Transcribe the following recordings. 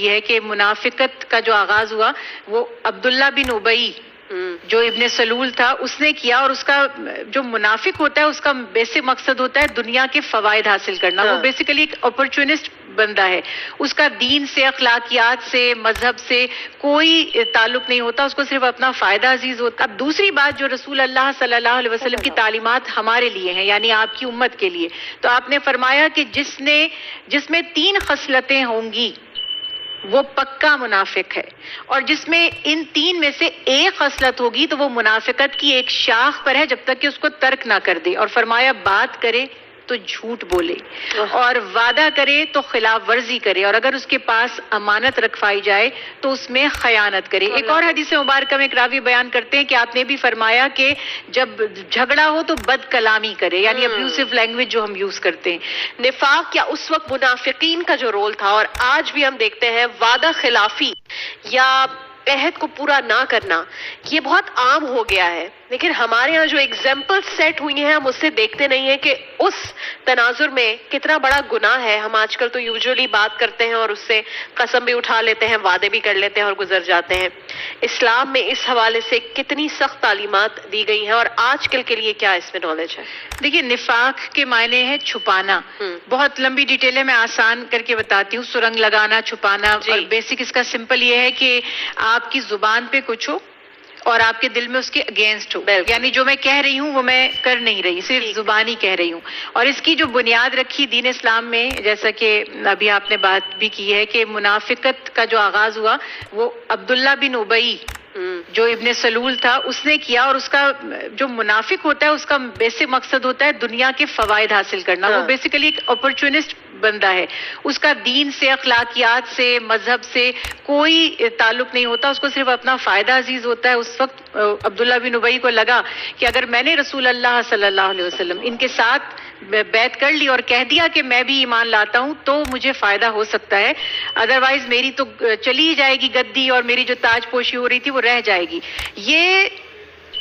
کی ہے کہ منافقت کا جو آغاز ہوا وہ عبداللہ بن ابئی جو ابن سلول تھا اس نے کیا، اور اس کا جو منافق ہوتا ہے اس کا بیسک مقصد ہوتا ہے دنیا کے فوائد حاصل کرنا. وہ بیسیکلی ایک اپرچونسٹ بندہ ہے، اس کا دین سے، اخلاقیات سے، مذہب سے کوئی تعلق نہیں ہوتا، اس کو صرف اپنا فائدہ عزیز ہوتا. اب دوسری بات جو رسول اللہ صلی اللہ علیہ وسلم کی تعلیمات ہمارے لیے ہیں، یعنی آپ کی امت کے لیے، تو آپ نے فرمایا کہ جس میں 3 خصلتیں ہوں گی وہ پکا منافق ہے، اور جس میں ان 3 میں سے ایک خصلت ہوگی تو وہ منافقت کی ایک شاخ پر ہے جب تک کہ اس کو ترک نہ کر دے. اور فرمایا بات کرے تو جھوٹ بولے، اور وعدہ کرے تو خلاف ورزی کرے، اور اگر اس کے پاس امانت رکھوائی جائے تو اس میں خیانت کرے. ایک اور حدیث مبارکہ میں ایک راوی بیان کرتے ہیں کہ آپ نے بھی فرمایا کہ جب جھگڑا ہو تو بد کلامی کرے، یعنی ابیوسو لینگویج جو ہم یوز کرتے ہیں. نفاق کیا اس وقت منافقین کا جو رول تھا، اور آج بھی ہم دیکھتے ہیں وعدہ خلافی یا عہد کو پورا نہ کرنا، یہ بہت عام ہو گیا ہے. لیکن ہمارے یہاں جو ایگزامپل سیٹ ہوئی ہیں ہم اس سے دیکھتے نہیں ہیں کہ اس تناظر میں کتنا بڑا گناہ ہے. ہم آج کل تو یوزولی بات کرتے ہیں اور اس سے قسم بھی اٹھا لیتے ہیں، وعدے بھی کر لیتے ہیں اور گزر جاتے ہیں. اسلام میں اس حوالے سے کتنی سخت تعلیمات دی گئی ہیں، اور آج کل کے لیے کیا اس میں نالج ہے؟ دیکھیے، نفاق کے معنی ہے چھپانا. بہت لمبی ڈیٹیل ہے، میں آسان کر کے بتاتی ہوں. سرنگ لگانا، چھپانا. اور بیسک اس کا سمپل یہ ہے کہ آپ کی زبان پہ کچھ ہو اور آپ کے دل میں اس کے اگینسٹ ہو، یعنی جو میں کہہ رہی ہوں وہ میں کر نہیں رہی، صرف زبانی کہہ رہی ہوں. اور اس کی جو بنیاد رکھی دین اسلام میں، جیسا کہ ابھی آپ نے بات بھی کی ہے کہ منافقت کا جو آغاز ہوا وہ عبداللہ بن ابئی جو ابن سلول تھا اس نے کیا، اور اس کا جو منافق ہوتا ہے اس کا بیسک مقصد ہوتا ہے دنیا کے فوائد حاصل کرنا. وہ بیسیکلی ایک اپرچونسٹ بندہ ہے، اس کا دین سے، اخلاقیات سے، مذہب سے کوئی تعلق نہیں ہوتا، اس کو صرف اپنا فائدہ عزیز ہوتا ہے. اس وقت عبداللہ بن ابئی کو لگا کہ اگر میں نے رسول اللہ صلی اللہ علیہ وسلم ان کے ساتھ بیعت کر لی اور کہہ دیا کہ میں بھی ایمان لاتا ہوں تو مجھے فائدہ ہو سکتا ہے، ادروائز میری تو چلی ہی جائے گی گدی، اور میری جو تاج پوشی ہو رہی تھی وہ رہ جائے گی. یہ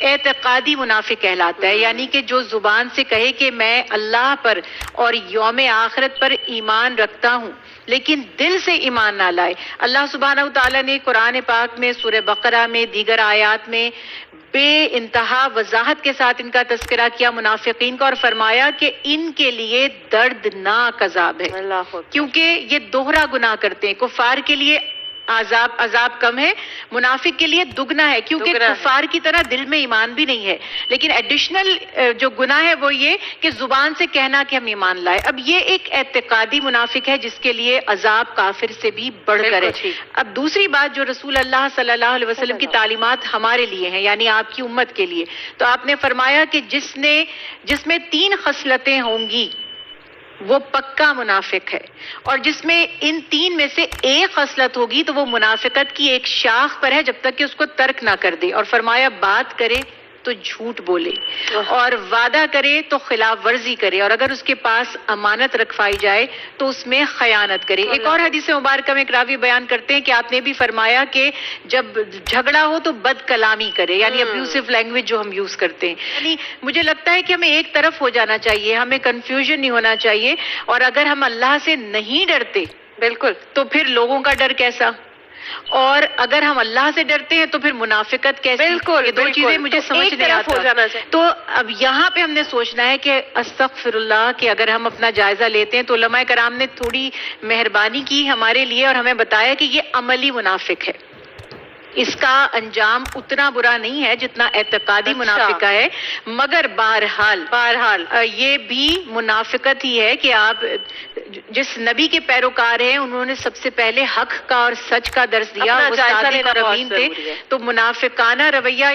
اعتقادی منافق کہلاتا ہے، یعنی کہ جو زبان سے کہے کہ میں اللہ پر اور یوم آخرت پر ایمان رکھتا ہوں لیکن دل سے ایمان نہ لائے. اللہ سبحانہ وتعالیٰ نے قرآن پاک میں، سورہ بقرہ میں، دیگر آیات میں بے انتہا وضاحت کے ساتھ ان کا تذکرہ کیا منافقین کا، اور فرمایا کہ ان کے لیے دردناک عذاب ہے، کیونکہ یہ دوہرا گناہ کرتے ہیں. کفار کے لیے عذاب کم ہے، منافق کے لیے دگنا ہے، کیونکہ کفار کی طرح دل میں ایمان بھی نہیں ہے. لیکن ایڈیشنل جو گناہ ہے وہ یہ کہ زبان سے کہنا کہ ہم ایمان لائے. اب یہ ایک اعتقادی منافق ہے جس کے لیے عذاب کافر سے بھی بڑھ کر ہے. اب دوسری بات جو رسول اللہ صلی اللہ علیہ وسلم کی تعلیمات ہمارے لیے ہیں، یعنی آپ کی امت کے لیے، تو آپ نے فرمایا کہ جس میں 3 خصلتیں ہوں گی وہ پکا منافق ہے، اور جس میں ان 3 میں سے ایک خصلت ہوگی تو وہ منافقت کی ایک شاخ پر ہے جب تک کہ اس کو ترک نہ کر دے. اور فرمایا بات کرے تو جھوٹ بولے، اور وعدہ کرے تو خلاف ورزی کرے، اور اگر اس کے پاس امانت رکھوائی جائے تو اس میں خیانت کرے. ایک اور حدیث مبارکہ میں ایک راوی بیان کرتے ہیں کہ آپ نے بھی فرمایا کہ جب جھگڑا ہو تو بد کلامی کرے، یعنی ابیوسو لینگویج جو ہم یوز کرتے ہیں. یعنی مجھے لگتا ہے کہ ہمیں ایک طرف ہو جانا چاہیے، ہمیں کنفیوژن نہیں ہونا چاہیے. اور اگر ہم اللہ سے نہیں ڈرتے بالکل تو پھر لوگوں کا ڈر کیسا، اور اگر ہم اللہ سے ڈرتے ہیں تو پھر منافقت کیسی؟ بالکل، یہ 2 چیزیں مجھے سمجھ نہیں آتا. تو اب یہاں پہ ہم نے سوچنا ہے کہ استغفر اللہ، کہ اگر ہم اپنا جائزہ لیتے ہیں تو علماء کرام نے تھوڑی مہربانی کی ہمارے لیے اور ہمیں بتایا کہ یہ عملی منافق ہے، اس کا انجام اتنا برا نہیں ہے جتنا اعتقادی منافق کا ہے. مگر بہرحال یہ بھی منافقت ہی ہے کہ آپ جس نبی کے پیروکار ہیں انہوں نے سب سے پہلے حق کا اور سچ کا درس دیا، وہ صادق اور امین تھے. تو منافقانہ رویہ